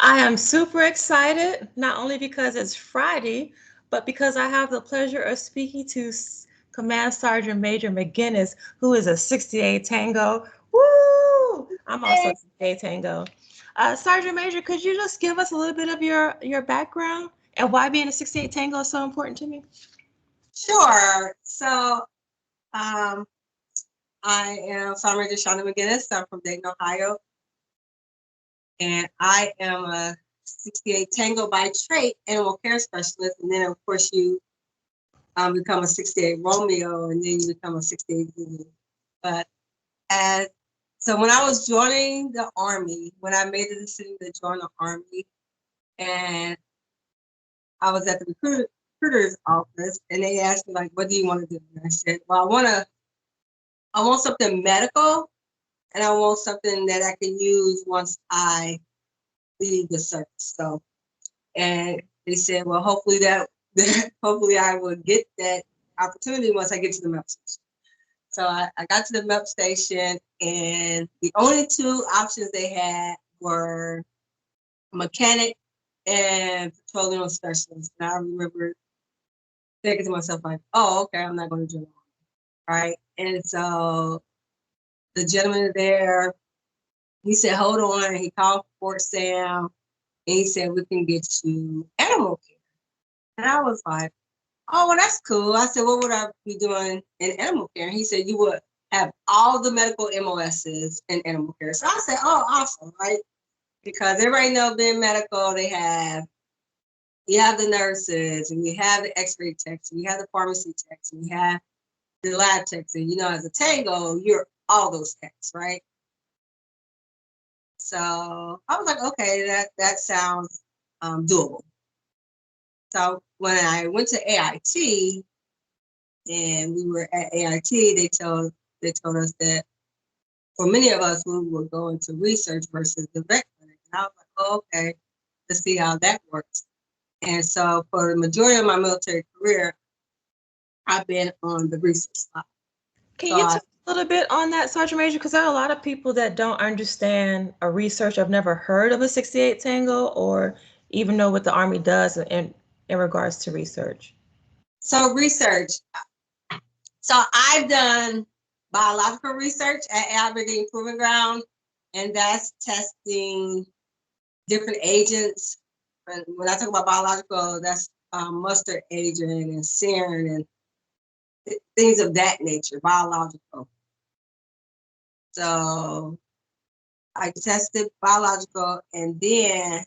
I am super excited, not only because it's Friday, but because I have the pleasure of speaking to Command Sergeant Major McGinnis, who is a 68 Tango. Woo! I'm also a 68 Tango. Sergeant Major, could you just give us a little bit of your background and why being a 68 Tango is so important to me? Sure. So I am Sergeant Major Chanda McGinnis. I'm from Dayton, Ohio. And I am a 68 Tango by trade, animal care specialist. And then, of course, you become a 68 Romeo, and then you become a 68 Zulu. But so when I was joining the Army, when I made the decision to join the Army, and I was at the recruiter's office, and they asked me, like, what do you want to do? And I said, well, I want something medical, and I want something that I can use once I leave the service. So, and they said, well, hopefully hopefully I will get that opportunity once I get to the MEP station. So I got to the MEP station, and the only two options they had were mechanic and petroleum specialist. And I remember thinking to myself, like, oh, okay, I'm not going to join. Right. And so the gentleman there, he said, hold on. He called Fort Sam, and he said, we can get you animal care. And I was like, oh, well, that's cool. I said, what would I be doing in animal care? And he said, you would have all the medical MOSs in animal care. So I said, oh, awesome, right? Because everybody knows being medical, you have the nurses, and you have the x-ray techs, and you have the pharmacy techs, and you have the lab techs. And, as a Tango, you're all those techs, right? So I was like, okay, that sounds doable. So when I went to AIT, and we were at AIT, they told us that for many of us, we were going to research versus the vet clinic. And I was like, oh, okay, let's see how that works. And so for the majority of my military career, I've been on the research side. Can you talk a little bit on that, Sergeant Major? Because there are a lot of people that don't understand a research. I've never heard of a 68 Tango or even know what the Army does in regards to research. So research. So I've done biological research at Aberdeen Proving Ground, and that's testing different agents. And when I talk about biological, that's mustard agent and serum and things of that nature, biological. So I tested biological, and then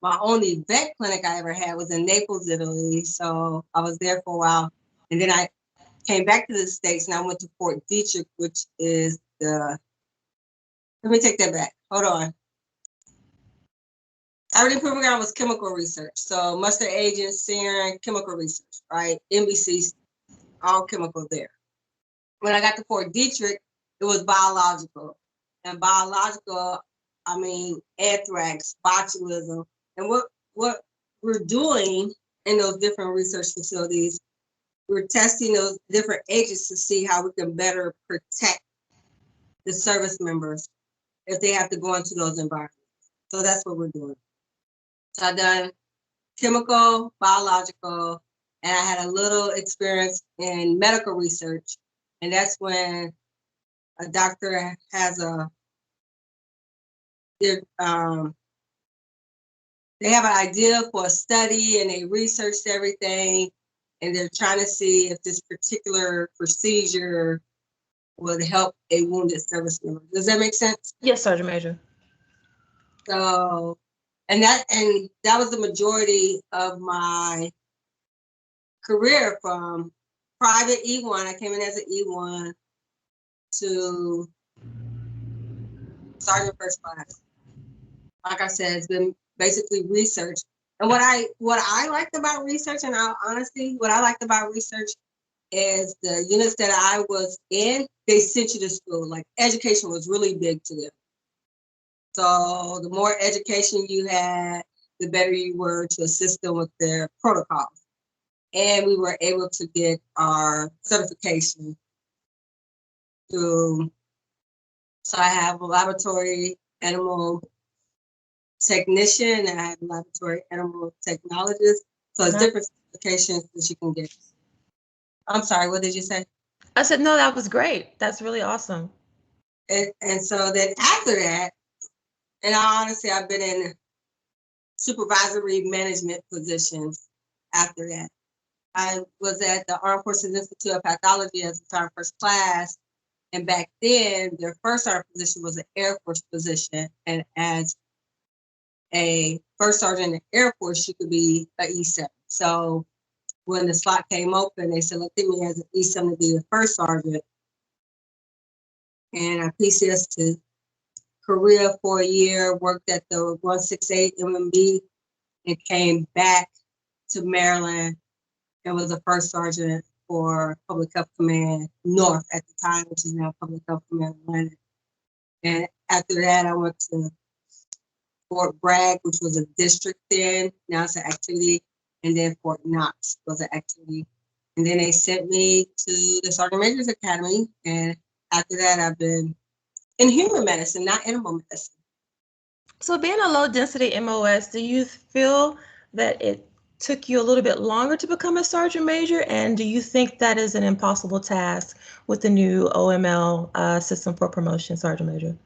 my only vet clinic I ever had was in Naples, Italy. So I was there for a while, and then I came back to the States, and I went to Fort Detrick, which is let me take that back. Hold on. Aberdeen Proving Ground was chemical research. So mustard agents, serum, chemical research, right? NBC's, all chemical there. When I got to Fort Detrick, it was biological. And biological, I mean, anthrax, botulism. And what we're doing in those different research facilities, we're testing those different agents to see how we can better protect the service members if they have to go into those environments. So that's what we're doing. So I've done chemical, biological, and I had a little experience in medical research. And that's when a doctor has they have an idea for a study, and they researched everything, and they're trying to see if this particular procedure would help a wounded service member. Does that make sense? Yes, Sergeant Major. So, and that was the majority of my career, from private E1. I came in as an E1 to sergeant first class. Like I said, it's been basically research. And what I liked about research, and honestly, what I liked about research is the units that I was in, they sent you to school. Like, education was really big to them. So the more education you had, the better you were to assist them with their protocols. And we were able to get our certification through. So I have a laboratory animal technician, and I have laboratory animal technologist. So it's different certifications that you can get. I'm sorry, what did you say? I said, no, that was great. That's really awesome. And so then after that, and honestly, I've been in supervisory management positions after that. I was at the Armed Forces Institute of Pathology as a sergeant first class. And back then, their first sergeant position was an Air Force position. And as a first sergeant in the Air Force, you could be an E7. So when the slot came open, they selected me as an E7 to be the first sergeant. And I PCS to Korea for a year, worked at the 168 MMB, and came back to Maryland and was the first sergeant for Public Health Command North at the time, which is now Public Health Command Atlanta. And after that, I went to Fort Bragg, which was a district then, now it's an activity, and then Fort Knox was an activity. And then they sent me to the Sergeant Major's Academy, and after that, I've been in human medicine, not animal medicine. So being a low density MOS, do you feel that it took you a little bit longer to become a sergeant major? And do you think that is an impossible task with the new OML system for promotion, sergeant major?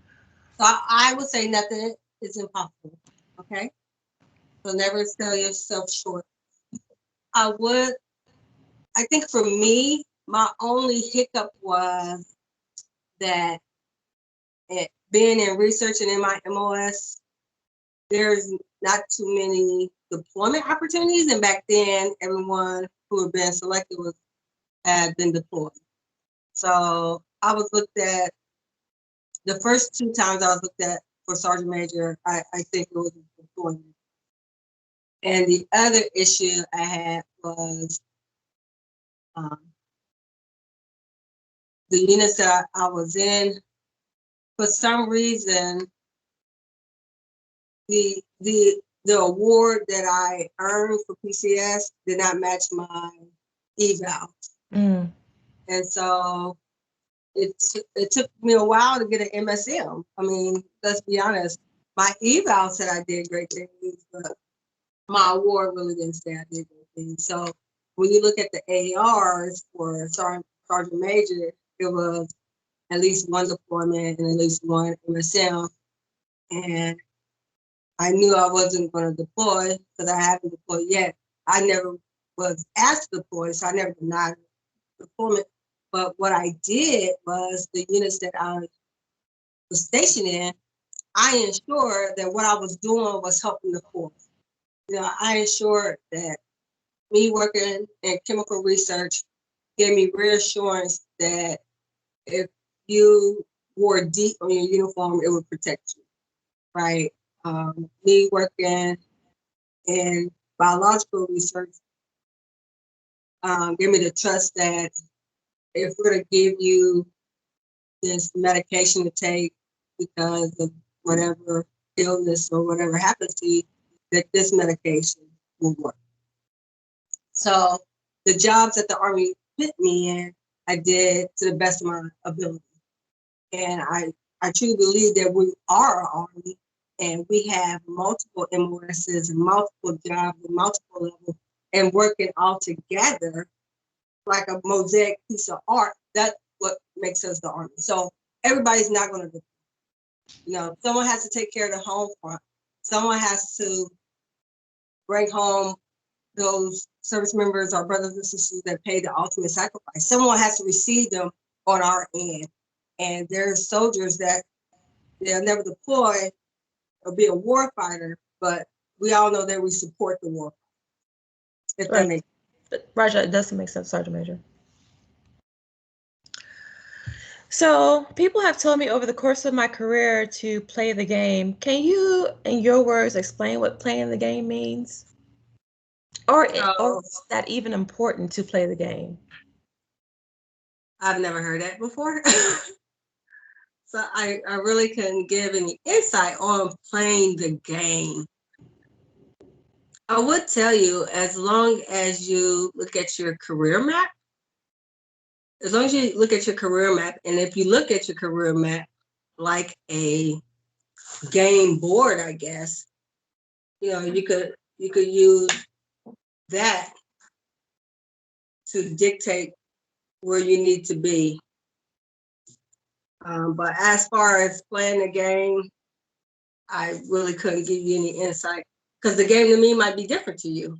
So I would say nothing is impossible, okay? So never sell yourself short. I think for me, my only hiccup was that being in research and in my MOS, there's not too many deployment opportunities. And back then, everyone who had been selected had been deployed. So I was looked at, the first 2 times I was looked at for sergeant major, I think it was deployment. And the other issue I had was the units that I was in. For some reason, the award that I earned for PCS did not match my eval. Mm. And so it took me a while to get an MSM. I mean, let's be honest, my eval said I did great things, but my award really didn't say I did great things. So when you look at the ARs for sergeant major, it was at least 1 deployment and at least 1 MSM. And I knew I wasn't going to deploy because I haven't deployed yet. I never was asked to deploy, so I never denied deployment. But what I did was the units that I was stationed in, I ensured that what I was doing was helping the force. You know, I ensured that me working in chemical research gave me reassurance that if you wore DEET on your uniform, it would protect you, right? Me working in biological research gave me the trust that if we're going to give you this medication to take because of whatever illness or whatever happens to you, that this medication will work. So the jobs that the Army put me in, I did to the best of my ability. And I truly believe that we are an Army and we have multiple MOSs and multiple jobs and multiple levels, and working all together like a mosaic piece of art. That's what makes us the Army. So everybody's not going to do, you know, someone has to take care of the home front. Someone has to bring home those service members, our brothers and sisters that paid the ultimate sacrifice. Someone has to receive them on our end. And there's soldiers that they'll never deploy or be a war fighter, but we all know that we support the war. If that makes sense. Roger, it doesn't make sense, Sergeant Major. So people have told me over the course of my career to play the game. Can you, in your words, explain what playing the game means? Or is that even important to play the game? I've never heard that before. So I really couldn't give any insight on playing the game. I would tell you, as long as you look at your career map, and if you look at your career map like a game board, I guess, you could use that to dictate where you need to be. But as far as playing the game, I really couldn't give you any insight because the game to me might be different to you.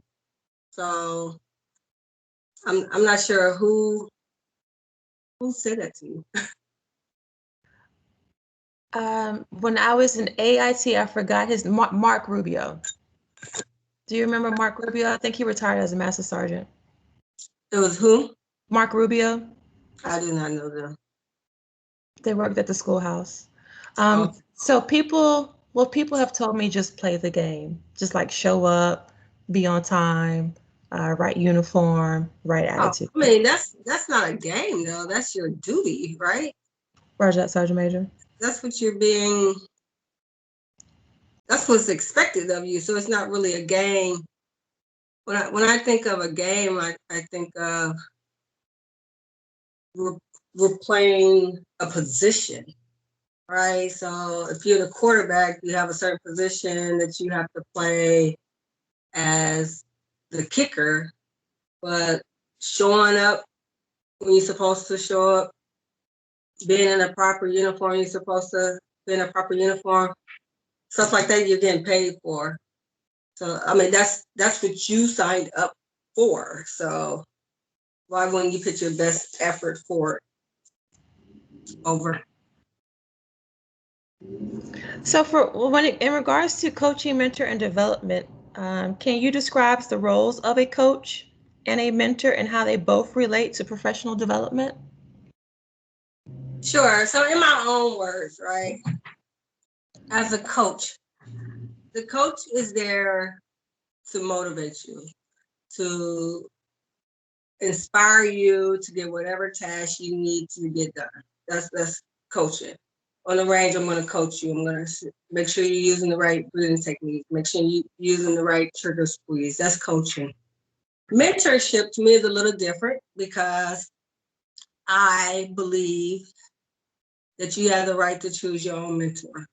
So I'm not sure who said that to you. When I was in AIT, I forgot his Mark Rubio. Do you remember Mark Rubio? I think he retired as a Master Sergeant. It was who? Mark Rubio. I do not know them. They worked at the schoolhouse. So people have told me just play the game. Just like show up, be on time, right uniform, right attitude. I mean, that's not a game though. That's your duty, right? Roger that, Sergeant Major. That's what's expected of you. So it's not really a game. When I think of a game, I think of we're playing a position, right? So if you're the quarterback, you have a certain position that you have to play as the kicker, but showing up when you're supposed to show up, being in a proper uniform, you're supposed to be in a proper uniform, stuff like that you're getting paid for. So I mean that's what you signed up for. So why wouldn't you put your best effort for it? Over. So in regards to coaching, mentor, and development, can you describe the roles of a coach and a mentor and how they both relate to professional development? Sure. So in my own words, right, as a coach, the coach is there to motivate you, to inspire you to get whatever task you need to get done. That's coaching. On the range, I'm going to coach you. I'm going to make sure you're using the right breathing technique. Make sure you're using the right trigger squeeze. That's coaching. Mentorship to me is a little different because I believe that you have the right to choose your own mentor.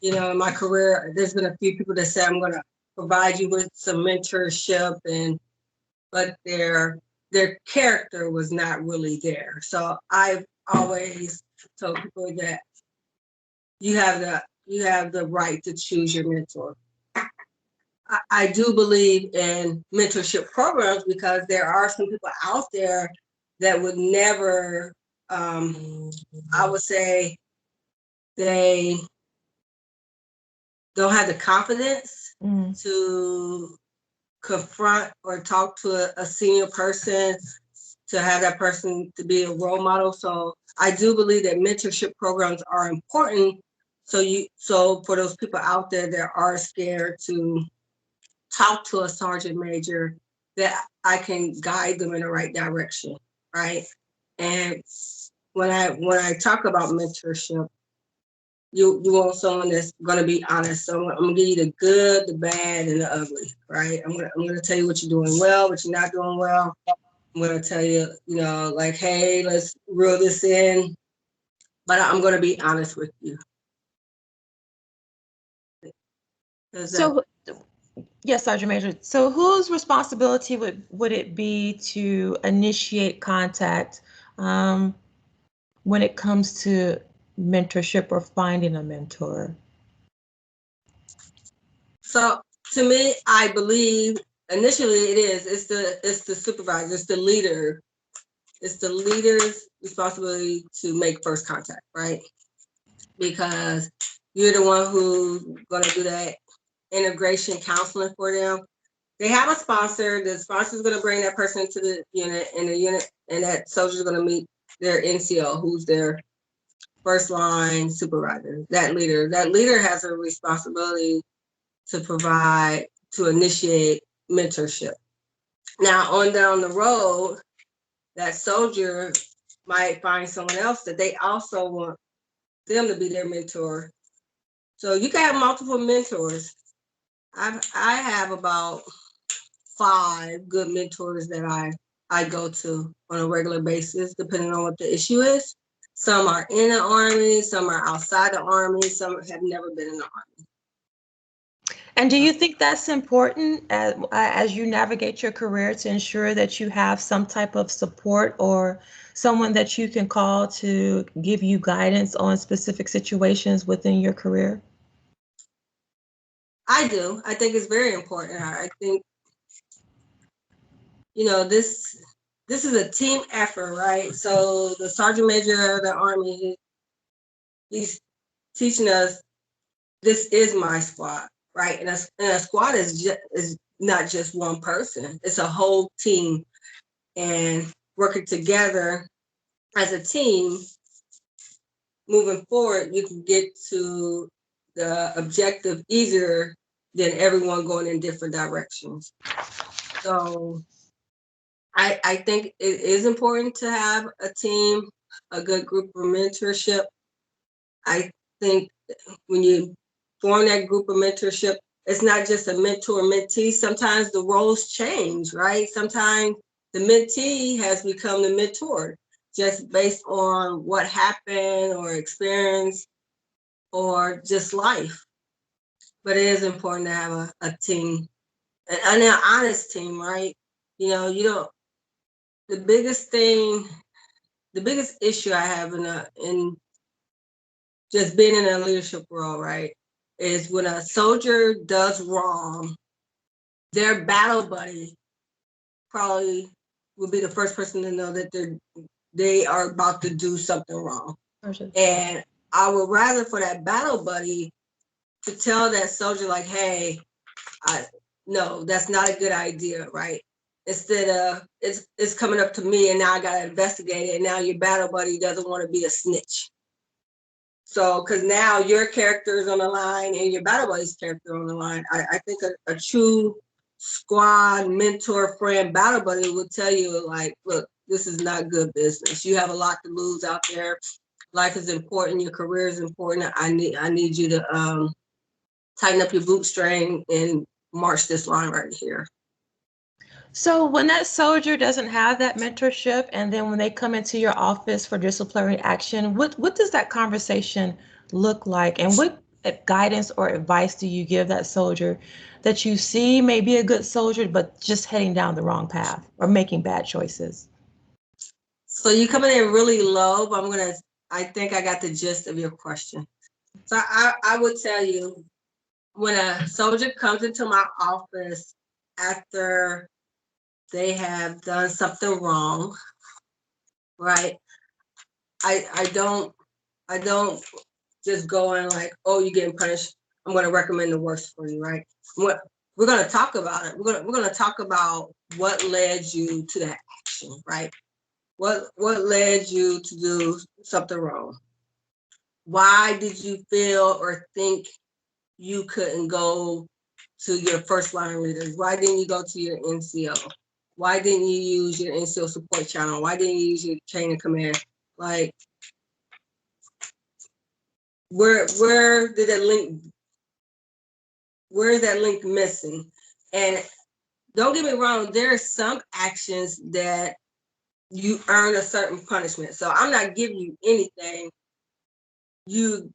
You know, in my career, there's been a few people that say, I'm going to provide you with some mentorship, but their character was not really there. So I've always told people that you have the right to choose your mentor. I do believe in mentorship programs because there are some people out there that would never, I would say, they don't have the confidence to confront or talk to a senior person, to have that person to be a role model. So I do believe that mentorship programs are important. So for those people out there that are scared to talk to a sergeant major, that I can guide them in the right direction, right? And when I talk about mentorship, you want someone that's going to be honest. So I'm going to give you the good, the bad, and the ugly, right? I'm going to tell you what you're doing well, what you're not doing well. I'm going to tell you, like, hey, let's reel this in. But I'm going to be honest with you. So, yes, Sergeant Major. So whose responsibility would it be to initiate contact when it comes to mentorship or finding a mentor? So to me, I believe initially it's the supervisor, it's the leader. It's the leader's responsibility to make first contact, right? Because you're the one who's going to do that integration counseling for them. They have a sponsor. The sponsor is going to bring that person to the unit, and that soldier is going to meet their NCO, who's their first line supervisor. That leader has a responsibility to initiate mentorship. Now, on down the road, that soldier might find someone else that they also want them to be their mentor. So you can have multiple mentors. I have about 5 good mentors that I go to on a regular basis, depending on what the issue is. Some are in the Army, some are outside the Army, some have never been in the Army. And do you think that's important as you navigate your career to ensure that you have some type of support or someone that you can call to give you guidance on specific situations within your career? I do. I think it's very important. I think, you know, this is a team effort, right? So the Sergeant Major of the Army, he's teaching us this is my squad, right? And a squad is not just one person; it's a whole team, and working together as a team, moving forward, you can get to the objective easier than everyone going in different directions. So I think it is important to have a team, a good group of mentorship. I think when you form that group of mentorship, it's not just a mentor mentee. Sometimes the roles change, right? Sometimes the mentee has become the mentor just based on what happened or experience or just life. But it is important to have a team, and an honest team, right? You know, you don't, the biggest thing, the biggest issue I have in just being in a leadership role, right, is when a soldier does wrong, their battle buddy probably will be the first person to know that they are about to do something wrong. And I would rather for that battle buddy to tell that soldier, like, hey, no, that's not a good idea, right? Instead of it's coming up to me and now I gotta investigate it, and now your battle buddy doesn't want to be a snitch. So, because now your character is on the line and your battle buddy's character on the line. I think a true squad mentor friend battle buddy will tell you, like, look, this is not good business. You have a lot to lose out there. Life is important. Your career is important. I need you to tighten up your bootstring and march this line right here. So when that soldier doesn't have that mentorship, and then when they come into your office for disciplinary action, what does that conversation look like? And what guidance or advice do you give that soldier that you see may be a good soldier, but just heading down the wrong path or making bad choices? So you coming in really low, but I think I got the gist of your question. So I would tell you, when a soldier comes into my office after they have done something wrong, right? I don't just go in like, oh, you're getting punished, I'm going to recommend the worst for you, right? We're going to talk about it. We're going to talk about what led you to that action, right? What led you to do something wrong? Why did you feel or think you couldn't go to your first line leaders? Why didn't you go to your NCO? Why didn't you use your NCO support channel? Why didn't you use your chain of command? Like, where did that link? Where is that link missing? And don't get me wrong, there are some actions that you earn a certain punishment. So I'm not giving you anything. You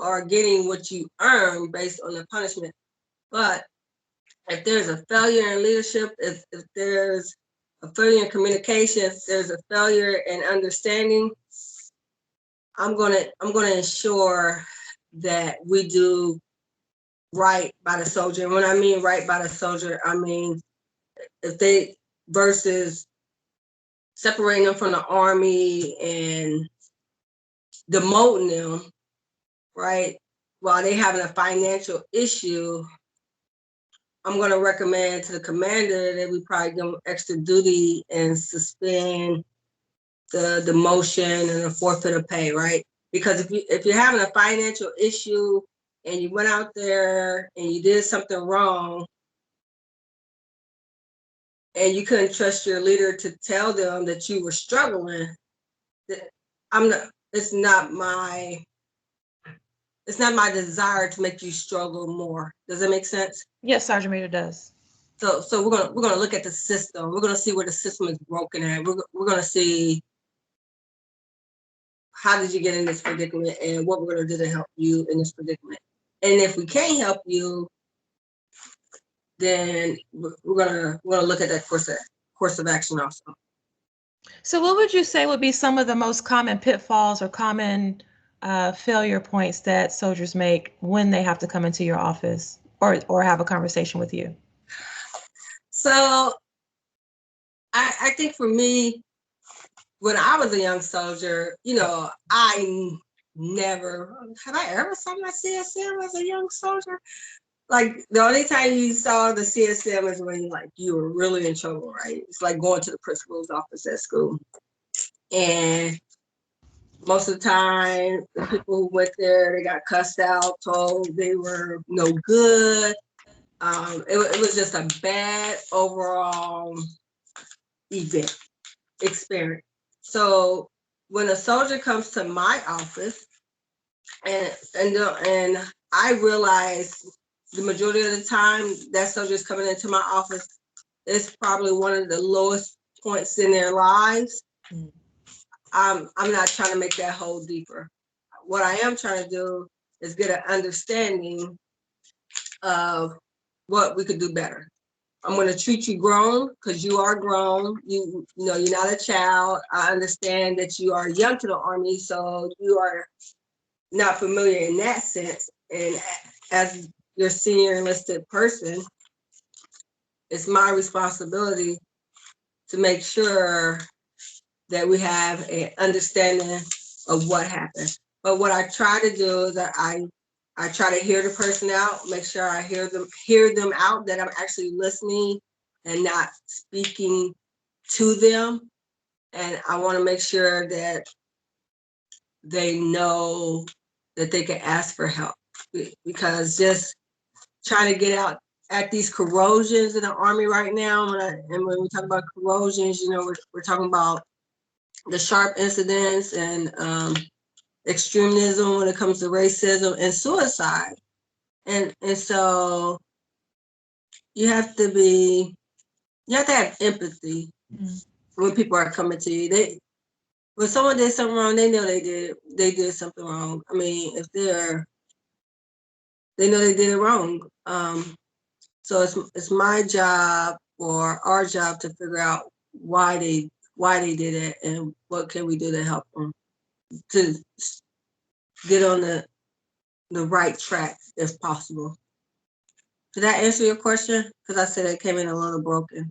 are getting what you earn based on the punishment. But if there's a failure in leadership, if there's a failure in communication, if there's a failure in understanding, I'm gonna ensure that we do right by the soldier. And when I mean right by the soldier, I mean if they versus separating them from the Army and demoting them, right, while they having a financial issue, I'm going to recommend to the commander that we probably give them extra duty and suspend the demotion and the forfeit of pay, right? Because if you're having a financial issue and you went out there and you did something wrong and you couldn't trust your leader to tell them that you were struggling, it's not my desire to make you struggle more. Does that make sense? Yes, Sergeant Major, does. So we're gonna look at the system. We're gonna see where the system is broken at. We're gonna see how did you get in this predicament and what we're gonna do to help you in this predicament. And if we can't help you, then we're gonna look at that course of action also. So what would you say would be some of the most common pitfalls or common failure points that soldiers make when they have to come into your office or have a conversation with you? So I think for me, when I was a young soldier, you know, I never, have I ever saw my CSM as a young soldier? Like the only time you saw the CSM is when you were really in trouble, right? It's like going to the principal's office at school. And most of the time, the people who went there, they got cussed out, told they were no good. It was just a bad overall event, experience. So when a soldier comes to my office, and I realize the majority of the time that soldier's coming into my office, it's probably one of the lowest points in their lives. Mm. I'm not trying to make that hole deeper. What I am trying to do is get an understanding of what we could do better. I'm going to treat you grown because you are grown. You know, you're not a child. I understand that you are young to the Army, so you are not familiar in that sense. And as your senior enlisted person, it's my responsibility to make sure that we have an understanding of what happened. But what I try to do is that I try to hear the person out, make sure I hear them out, that I'm actually listening and not speaking to them. And I want to make sure that they know that they can ask for help, because just trying to get out at these corrosions in the Army right now. And when we talk about corrosions, you know, we're talking about the sharp incidents and extremism when it comes to racism and suicide. And so you have to have empathy when people are coming to you. When someone did something wrong, they know they did something wrong. I mean, if they know they did it wrong. So it's my job or our job to figure out why they did it and what can we do to help them to get on the right track if possible. Did that answer your question? Because I said it came in a little broken.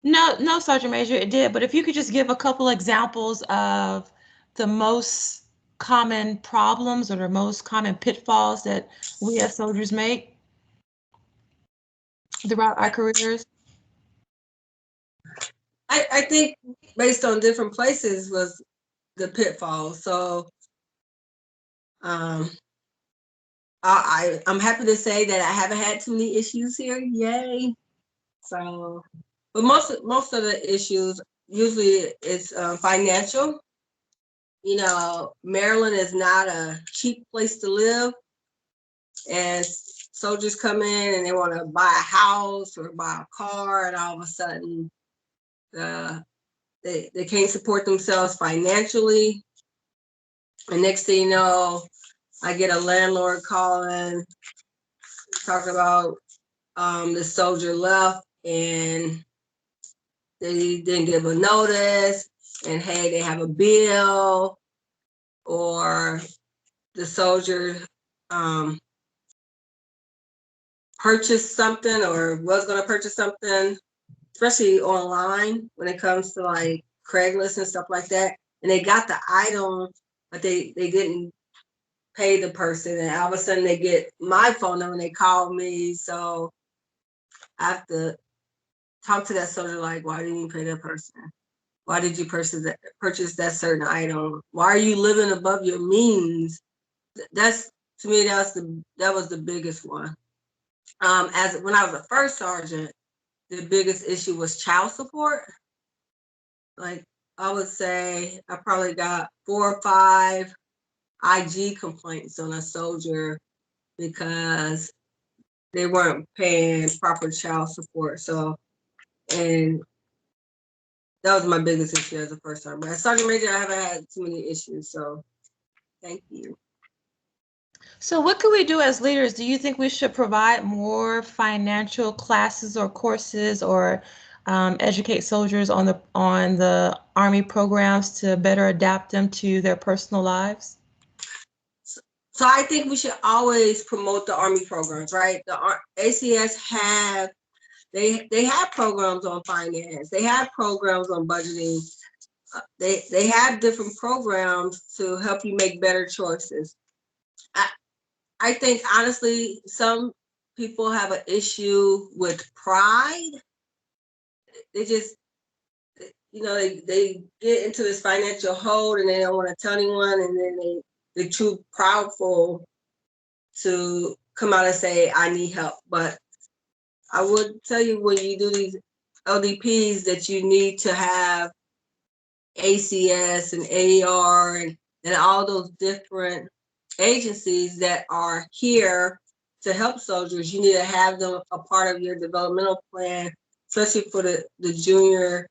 No, Sergeant Major, it did. But if you could just give a couple examples of the most common problems or the most common pitfalls that we as soldiers make throughout our careers. I think based on different places was the pitfalls. So I'm happy to say that I haven't had too many issues here. Yay. So, but most of the issues usually it's financial. You know, Maryland is not a cheap place to live, and soldiers come in and they want to buy a house or buy a car, and all of a sudden they can't support themselves financially. And next thing you know, I get a landlord calling, talking about the soldier left and they didn't give a notice, and hey, they have a bill, or the soldier purchased something or was going to purchase something, especially online when it comes to like Craigslist and stuff like that, and they got the item, but they didn't pay the person, and all of a sudden they get my phone number and they call me. So I have to talk to that soldier like, why didn't you pay that person? Why did you purchase that certain item? Why are you living above your means? That's, to me, that was the biggest one. As when I was a first sergeant, the biggest issue was child support. Like I would say I probably got 4 or 5 IG complaints on a soldier because they weren't paying proper child support. So, and that was my biggest issue as a first sergeant. But as Sergeant Major, I haven't had too many issues. So thank you. So what could we do as leaders? Do you think we should provide more financial classes or courses or educate soldiers on the Army programs to better adapt them to their personal lives? So I think we should always promote the Army programs, right? The ACS they have programs on finance. They have programs on budgeting. They have different programs to help you make better choices. I think honestly, some people have an issue with pride. They just, they get into this financial hold and they don't want to tell anyone, and then they're too proudful to come out and say, I need help. But I would tell you, when you do these LDPs, that you need to have ACS and AER and all those different agencies that are here to help soldiers. You need to have them a part of your developmental plan, especially for the junior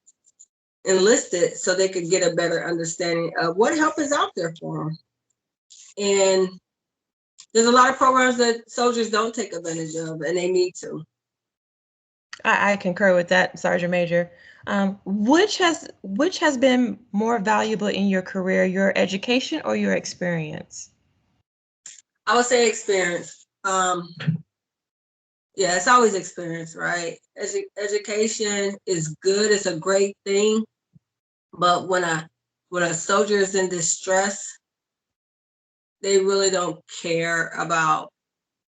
enlisted, so they could get a better understanding of what help is out there for them. And there's a lot of programs that soldiers don't take advantage of, and they need to. I concur with that, Sergeant Major. Which has been more valuable in your career, your education or your experience? I would say experience. Yeah, it's always experience, right? Education is good. It's a great thing. But when a soldier is in distress, they really don't care about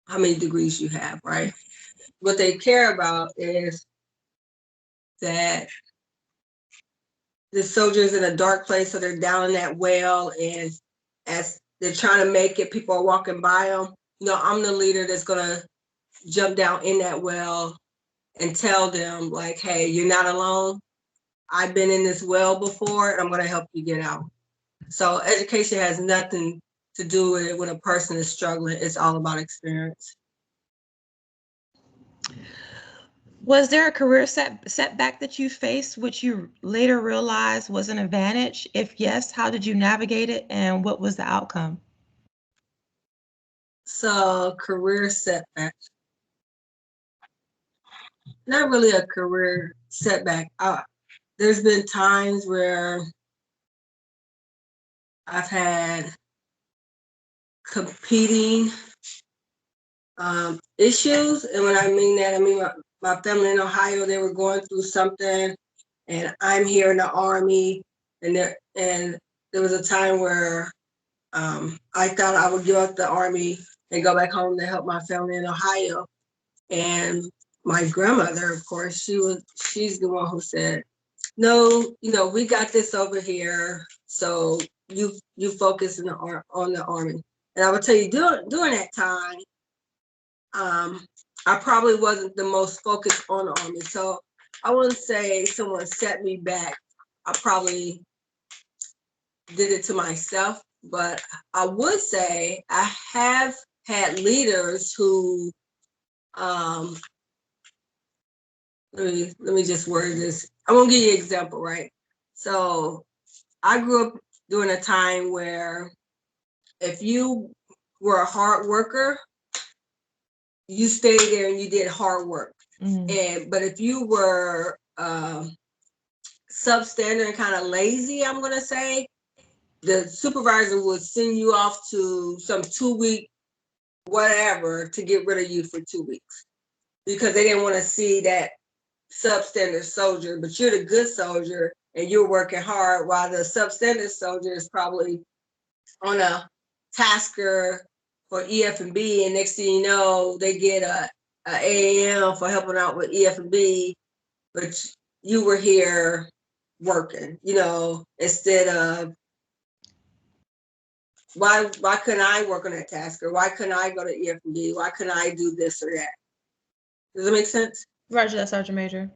how many degrees you have, right? What they care about is that the soldier's in a dark place, so they're down in that well, and as they're trying to make it, people are walking by them. I'm the leader that's gonna jump down in that well and tell them, like, hey, you're not alone. I've been in this well before, and I'm gonna help you get out. So education has nothing to do with it when a person is struggling. It's all about experience. Was there a career setback that you faced, which you later realized was an advantage? If yes, how did you navigate it, and what was the outcome? So career setback. Not really a career setback. There's been times where I've had competing issues. And when I mean that, I mean my family in Ohio, they were going through something, and I'm here in the Army, and there was a time where I thought I would give up the Army and go back home to help my family in Ohio. And my grandmother, of course, she's the one who said, no, we got this over here, so you focus on the Army. And I would tell you, during that time, I probably wasn't the most focused on the Army. So I wouldn't say someone set me back. I probably did it to myself, but I would say I have had leaders who, let me just word this. I'm gonna give you an example, right? So I grew up during a time where if you were a hard worker, you stayed there and you did hard work. But if you were substandard and kind of lazy, I'm gonna say, the supervisor would send you off to some 2-week whatever to get rid of you for 2 weeks, because they didn't want to see that substandard soldier. But you're the good soldier and you're working hard, while the substandard soldier is probably on a tasker for EF&B, and next thing you know, they get a AAM for helping out with EF&B, but you were here working, instead of, why couldn't I work on that tasker? Why couldn't I go to EF&B? Why couldn't I do this or that? Does that make sense? Roger that, Sergeant Major.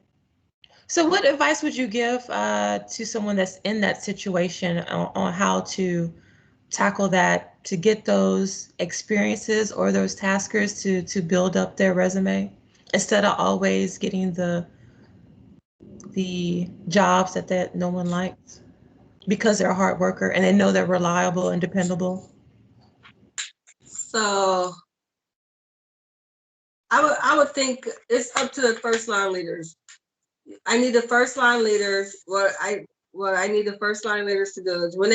So what advice would you give to someone that's in that situation on how to tackle that, to get those experiences or those taskers to build up their resume, instead of always getting the jobs that no one likes because they're a hard worker and they know they're reliable and dependable? So I would think it's up to the first line leaders. I need the first line leaders. What I need the first line leaders to do is when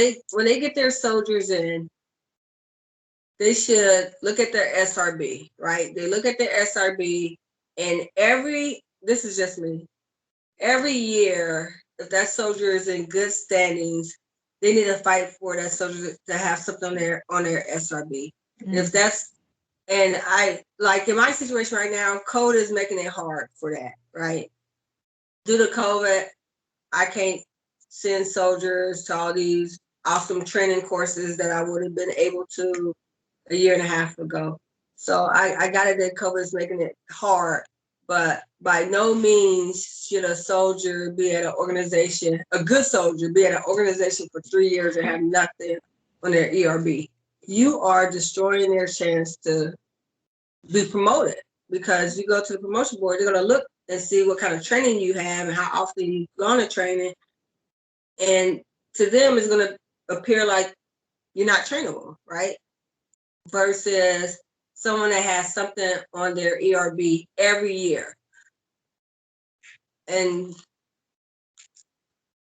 they get their soldiers in, they should look at their SRB, right? They look at their SRB, and this is just me, every year, if that soldier is in good standings, they need to fight for that soldier to have something on their SRB. Mm-hmm. If that's, and I, like in my situation right now, code is making it hard for that, right? Due to COVID, I can't send soldiers to all these awesome training courses that I would have been able to a year and a half ago. So I got it that COVID is making it hard, but by no means should a soldier be at an organization, a good soldier be at an organization for 3 years and have nothing on their ERB. You are destroying their chance to be promoted, because you go to the promotion board, they're going to look and see what kind of training you have and how often you've gone to training. And to them, it's going to appear like you're not trainable, right? Versus someone that has something on their ERB every year. And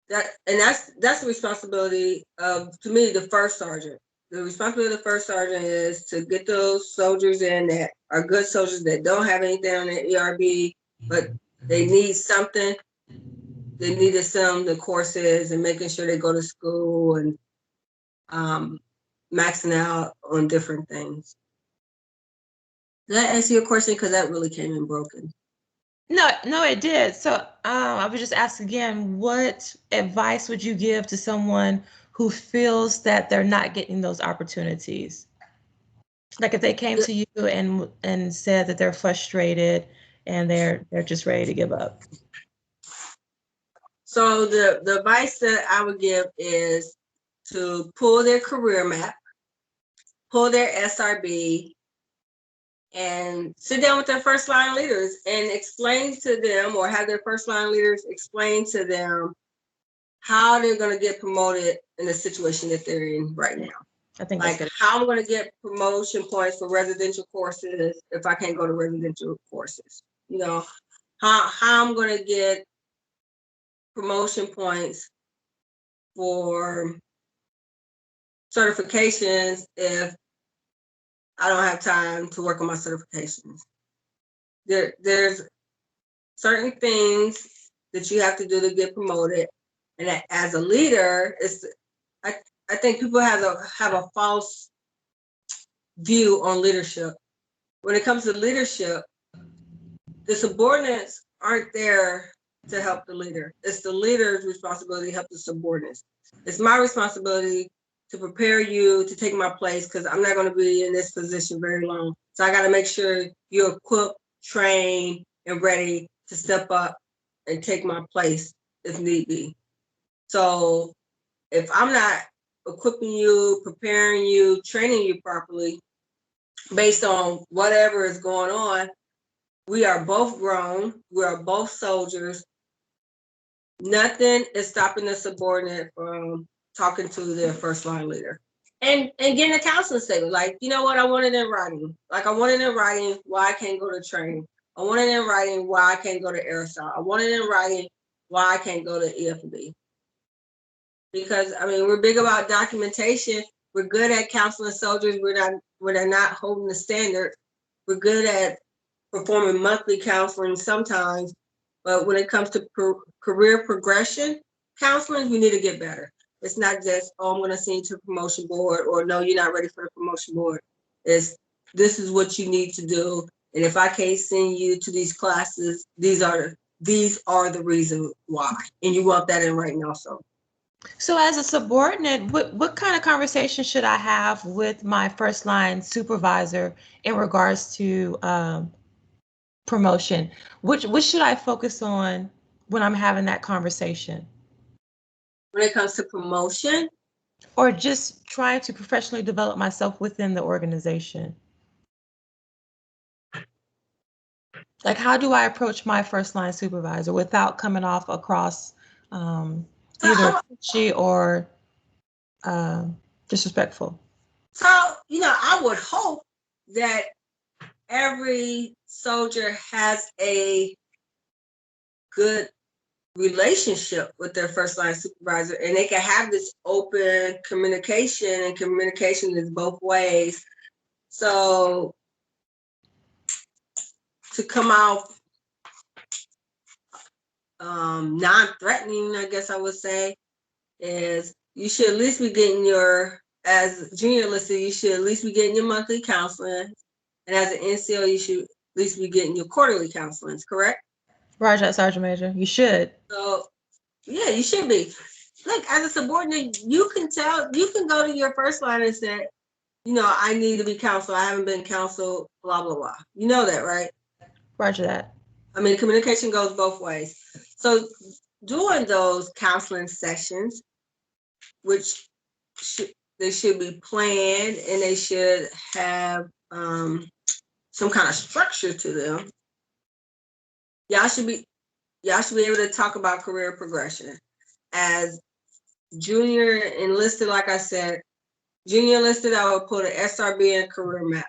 that's the responsibility of, to me, the first sergeant. The responsibility of the first sergeant is to get those soldiers in that are good soldiers that don't have anything on their ERB, but they need something. They need to send them the courses and making sure they go to school and maxing out on different things. Did that answer your question? Because that really came in broken. No, it did. So I would just ask again, what advice would you give to someone who feels that they're not getting those opportunities? Like if they came to you and said that they're frustrated and they're just ready to give up. So the advice that I would give is to pull their career map, pull their SRB, and sit down with their first line leaders and explain to them, or have their first line leaders explain to them how they're going to get promoted in the situation that they're in right now. I think like how I'm going to get promotion points for residential courses if I can't go to residential courses. You know, how I'm going to get promotion points for certifications if I don't have time to work on my certifications. There's certain things that you have to do to get promoted, and as a leader, I think people have a false view on leadership. When it comes to leadership, the subordinates aren't there to help the leader. It's the leader's responsibility to help the subordinates. It's my responsibility to prepare you to take my place, because I'm not going to be in this position very long. So I got to make sure you're equipped, trained, and ready to step up and take my place if need be. So if I'm not equipping you, preparing you, training you properly based on whatever is going on, we are both grown, we are both soldiers. Nothing is stopping the subordinate from talking to their first line leader and getting a counseling statement. Like, you know what, I want it in writing. Like, I want it in writing why I can't go to training. I want it in writing why I can't go to aerosol. I want it in writing why I can't go to EFB. Because, I mean, we're big about documentation. We're good at counseling soldiers when they're not holding the standard. We're good at performing monthly counseling sometimes, but when it comes to career progression counseling, we need to get better. It's not just, oh, I'm going to send you to the promotion board, or no, you're not ready for the promotion board. This is what you need to do. And if I can't send you to these classes, these are the reasons why. And you want that in writing also. So as a subordinate, what kind of conversation should I have with my first line supervisor in regards to promotion? What should I focus on when I'm having that conversation? When it comes to promotion? Or just trying to professionally develop myself within the organization? Like, how do I approach my first line supervisor without coming off across either pushy or disrespectful? So, I would hope that every soldier has a good relationship with their first line supervisor, and they can have this open communication, and communication is both ways. So to come out non-threatening, I guess I would say, is you should at least be getting your, as junior enlisted, you should at least be getting your monthly counseling, and as an NCO, you should at least be getting your quarterly counseling, correct? Roger that, Sergeant Major. You should. So yeah, you should be. Look, as a subordinate, you can go to your first line and say, you know, I need to be counseled. I haven't been counseled, blah, blah, blah. You know that, right? Roger that. I mean, communication goes both ways. So during those counseling sessions, which they should be planned, and they should have some kind of structure to them. Y'all should be able to talk about career progression. As junior enlisted, like I said, junior enlisted, I would put an SRB and career map.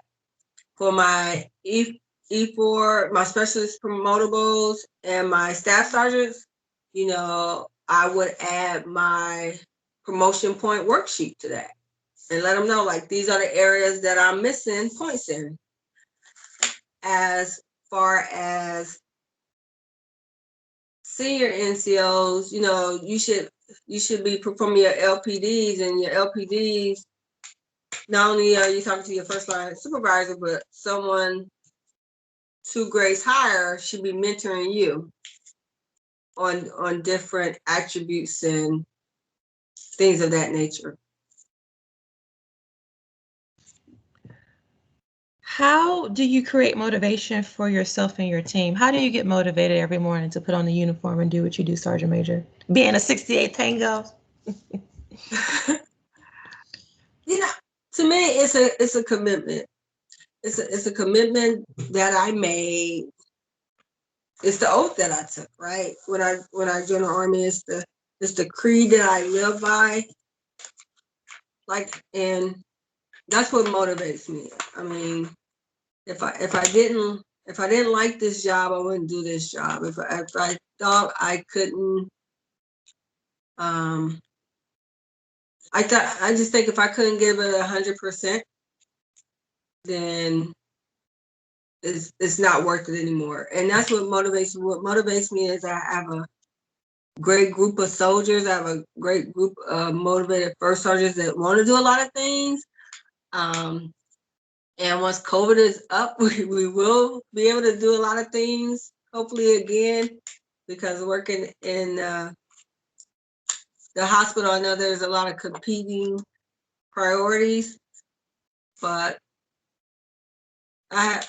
For my E4, my specialist promotables, and my staff sergeants, you know, I would add my promotion point worksheet to that and let them know, like, these are the areas that I'm missing points in. As far as senior NCOs, you know, you should be performing your LPDs, and your LPDs, not only are you talking to your first line supervisor, but someone 2 grades higher should be mentoring you on different attributes and things of that nature. How do you create motivation for yourself and your team? How do you get motivated every morning to put on the uniform and do what you do, Sergeant Major? Being a 68 Tango? You know, to me, it's a commitment. It's a commitment that I made. It's the oath that I took, right? When I joined the Army, it's the creed that I live by. Like, and that's what motivates me. I mean, if I didn't like this job, I wouldn't do this job. If I thought I couldn't, I just think if I couldn't give it 100%, then it's not worth it anymore. And that's what motivates me. What motivates me is I have a great group of soldiers. I have a great group of motivated first sergeants that want to do a lot of things. And once COVID is up, we will be able to do a lot of things, hopefully again, because working in the hospital, I know there's a lot of competing priorities, but I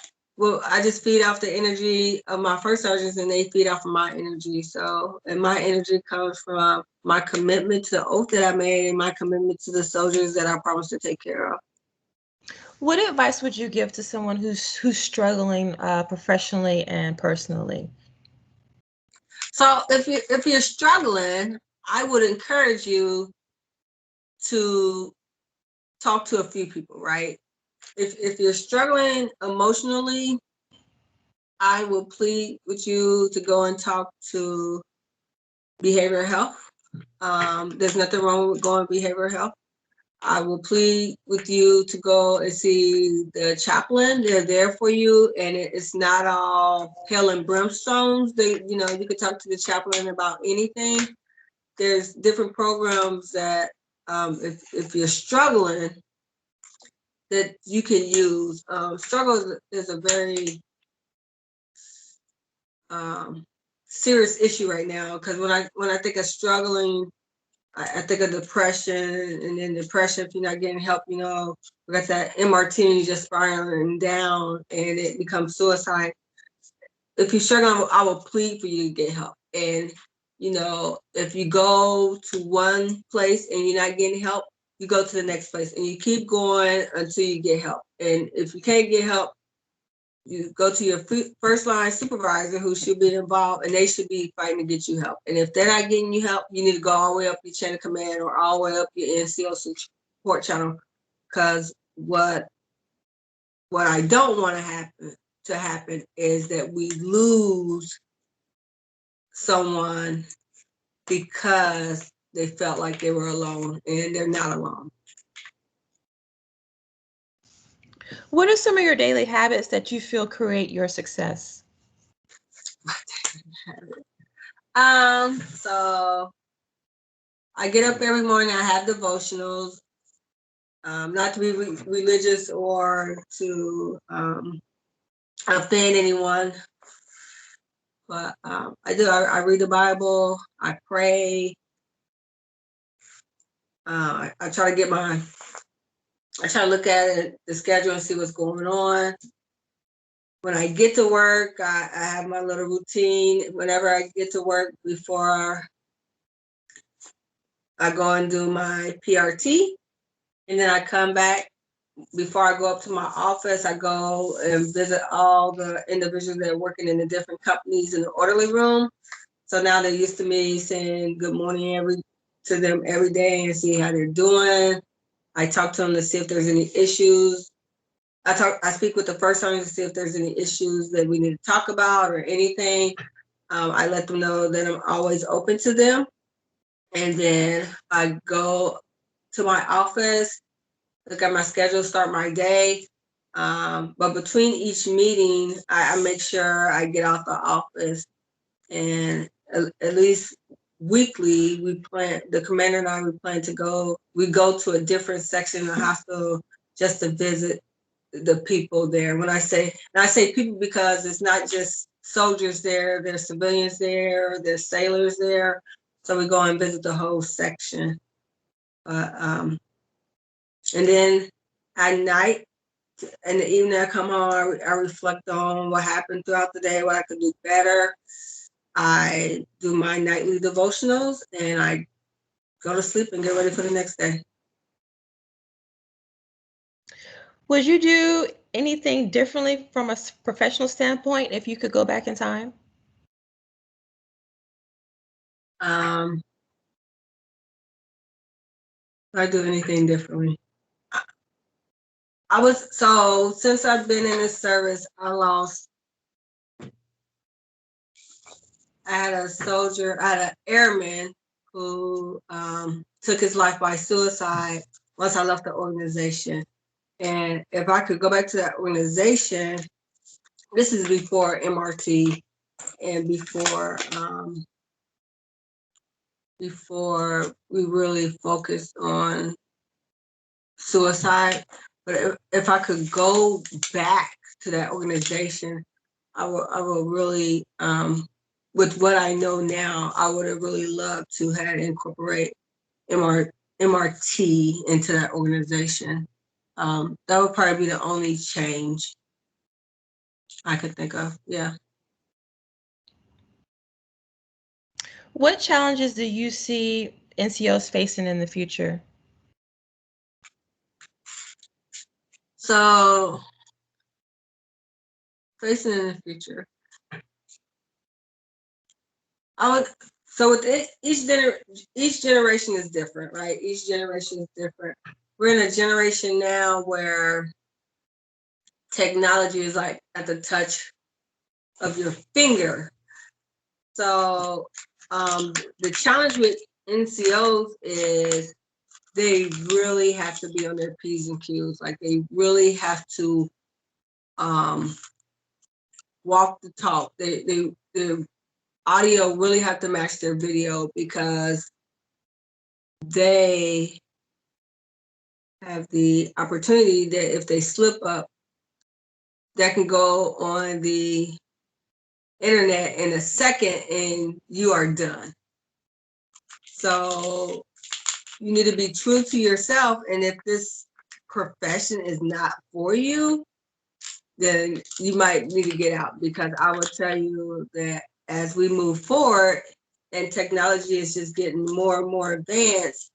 just feed off the energy of my first sergeants, and they feed off of my energy. So, and my energy comes from my commitment to the oath that I made, and my commitment to the soldiers that I promised to take care of. What advice would you give to someone who's struggling professionally and personally? So if you're struggling, I would encourage you to talk to a few people, right? If you're struggling emotionally, I will plead with you to go and talk to behavioral health. There's nothing wrong with going to behavioral health. I will plead with you to go and see the chaplain. They're there for you, and it's not all hell and brimstones. You can talk to the chaplain about anything. There's different programs that if you're struggling, that you can use. Struggle is a very serious issue right now, because when I think of struggling, I think of depression, and then depression, if you're not getting help, we got that MRT just spiraling down, and it becomes suicide. If you're struggling, I will plead for you to get help. And if you go to one place and you're not getting help, you go to the next place, and you keep going until you get help. And if you can't get help, you go to your first line supervisor, who should be involved, and they should be fighting to get you help. And if they're not getting you help, you need to go all the way up your chain of command, or all the way up your NCO support channel, because what what I don't want to happen is that we lose someone because they felt like they were alone, and they're not alone. What are some of your daily habits that you feel create your success? So I get up every morning, I have devotionals, not to be religious or to offend anyone, but I read the Bible, I pray, I try to look at it, the schedule, and see what's going on. When I get to work, I have my little routine. Whenever I get to work, before I go and do my PRT, and then I come back. Before I go up to my office, I go and visit all the individuals that are working in the different companies in the orderly room. So now they're used to me saying good morning to them every day and see how they're doing. I talk to them to see if there's any issues. I speak with the first sergeant to see if there's any issues that we need to talk about or anything. I let them know that I'm always open to them. And then I go to my office, look at my schedule, start my day. But between each meeting, I make sure I get out the office, and at least weekly, the commander and I, we go to a different section of the hospital just to visit the people there. And I say people because it's not just soldiers there, there's civilians there, there's sailors there. So we go and visit the whole section. And then at night, in the evening, I come home, I reflect on what happened throughout the day, what I could do better. I do my nightly devotionals, and I go to sleep and get ready for the next day. Would you do anything differently from a professional standpoint if you could go back in time? If I do anything differently. Since I've been in this service, I had an airman who took his life by suicide once I left the organization. And if I could go back to that organization, this is before MRT and before we really focused on suicide. But if I could go back to that organization, I would really, with what I know now, I would have really loved to have incorporate MRT into that organization. That would probably be the only change I could think of. Yeah. What challenges do you see NCOs facing in the future? So, facing in the future, each generation is different, right? Each generation is different. We're in a generation now where technology is like at the touch of your finger. So the challenge with NCOs is they really have to be on their P's and Q's. Like they really have to walk the talk. The audio really have to match their video, because they have the opportunity that if they slip up, that can go on the internet in a second and you are done. So you need to be true to yourself. And if this profession is not for you, then you might need to get out, because I will tell you that as we move forward and technology is just getting more and more advanced,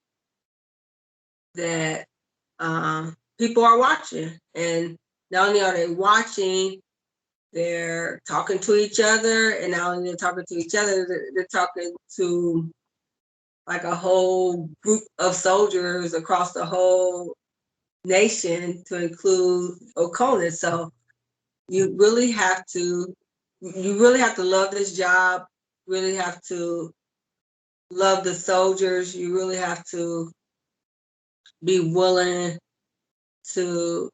that people are watching. And not only are they watching, they're talking to each other, and not only they're talking to each other, they're talking to like a whole group of soldiers across the whole nation to include Oconee. So you really have to love this job, really have to love the soldiers, you really have to be willing to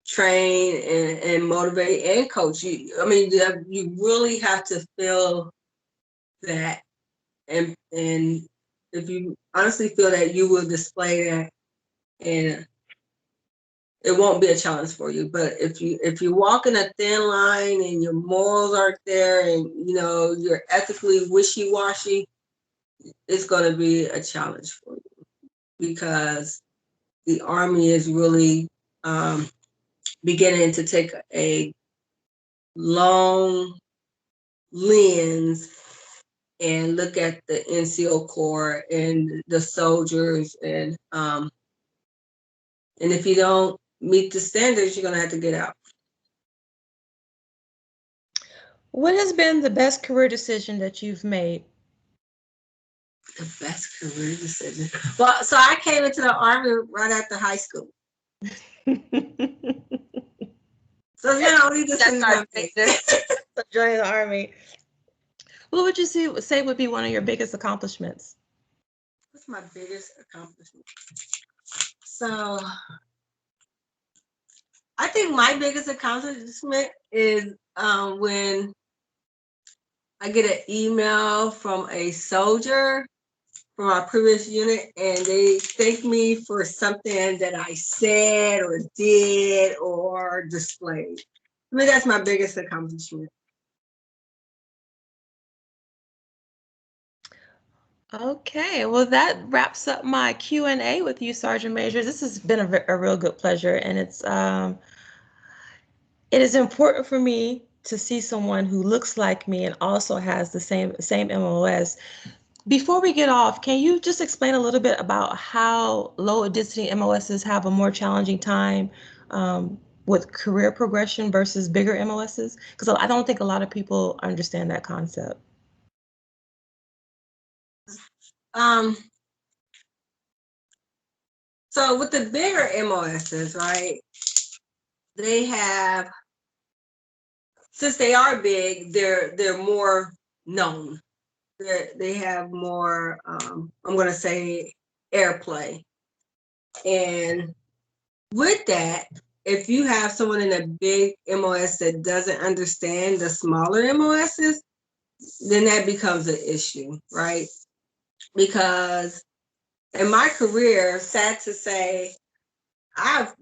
train and motivate and coach. You really have to feel that, and if you honestly feel that, you will display that, and it won't be a challenge for you. But if you walk in a thin line and your morals aren't there, and you're ethically wishy-washy, it's going to be a challenge for you, because the Army is really beginning to take a long lens and look at the NCO Corps and the soldiers, and if you don't meet the standards, you're gonna have to get out. What has been the best career decision that you've made? The best career decision. Well, so I came into the Army right after high school. So we just join the Army. What would you say would be one of your biggest accomplishments? What's my biggest accomplishment? So I think my biggest accomplishment is when I get an email from a soldier from our previous unit, and they thank me for something that I said or did or displayed. I mean, that's my biggest accomplishment. Okay, well, that wraps up my Q&A with you, Sergeant Major. This has been a real good pleasure, and it is important for me to see someone who looks like me and also has the same MOS. Before we get off, can you just explain a little bit about how low density MOSs have a more challenging time with career progression versus bigger MOSs? Because I don't think a lot of people understand that concept. So with the bigger MOSs, right, they have, since they are big, they're more known. They have more, I'm going to say, airplay. And with that, if you have someone in a big MOS that doesn't understand the smaller MOSs, then that becomes an issue, right? Because in my career, sad to say, I've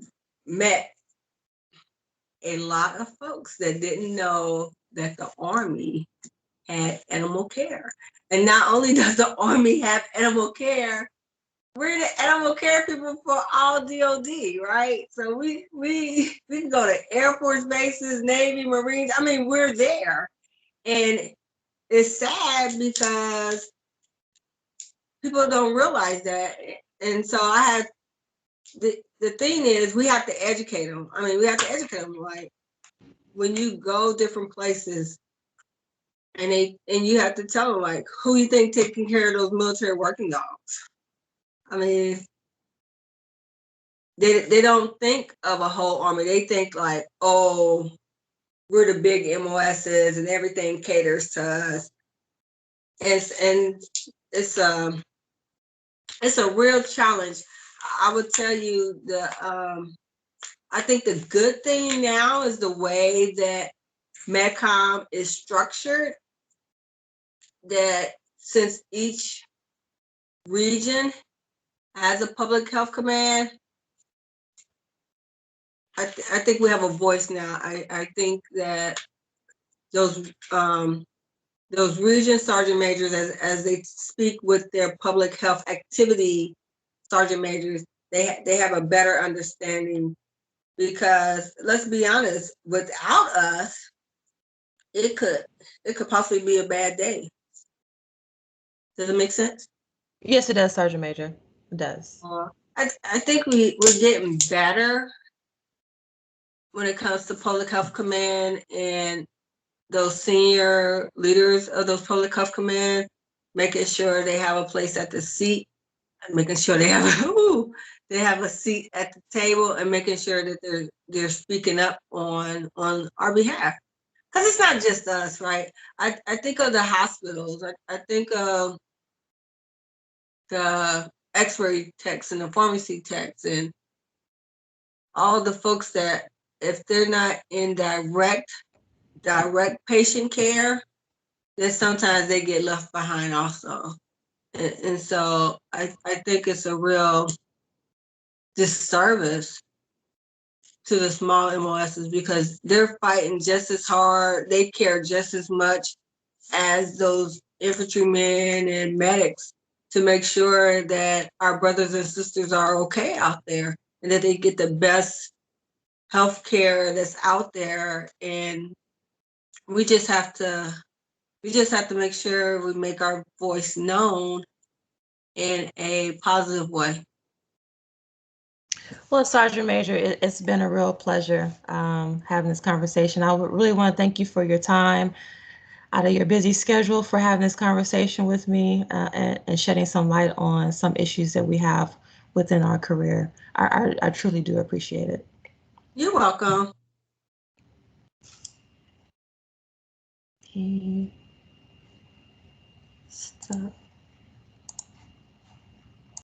met a lot of folks that didn't know that the Army had animal care. And not only does the Army have animal care, we're the animal care people for all DOD, right? So we can go to Air Force bases, Navy, Marines. I mean, we're there. And it's sad because people don't realize that. And so I had, the thing is, we have to educate them. I mean, we have to educate them. Like, when you go different places, and you have to tell them, like, who you think taking care of those military working dogs? I mean, they don't think of a whole Army. They think like, oh, we're the big MOSs and everything caters to us. And it's a real challenge. I would tell you, I think the good thing now is the way that MedCom is structured, that since each region has a public health command, I think we have a voice now. I think that those region sergeant majors, as they speak with their public health activity sergeant majors, they have a better understanding, because let's be honest, without us, it could possibly be a bad day. Does it make sense? Yes, it does, Sergeant Major. It does. I think we're getting better when it comes to public health command, and those senior leaders of those public health command, making sure they have a place at the seat, making sure they have they have a seat at the table and making sure that they're speaking up on our behalf. Because it's not just us, right? I think of the hospitals. I think of the X-ray techs and the pharmacy techs and all the folks that if they're not in direct patient care, then sometimes they get left behind also. And so I think it's a real disservice to the small MOSs because they're fighting just as hard, they care just as much as those infantrymen and medics to make sure that our brothers and sisters are okay out there and that they get the best health care that's out there. And we just have to make sure we make our voice known in a positive way. Well, Sergeant Major, it's been a real pleasure having this conversation. I would really want to thank you for your time out of your busy schedule for having this conversation with me and shedding some light on some issues that we have within our career. I truly do appreciate it. You're welcome. Okay. Stop.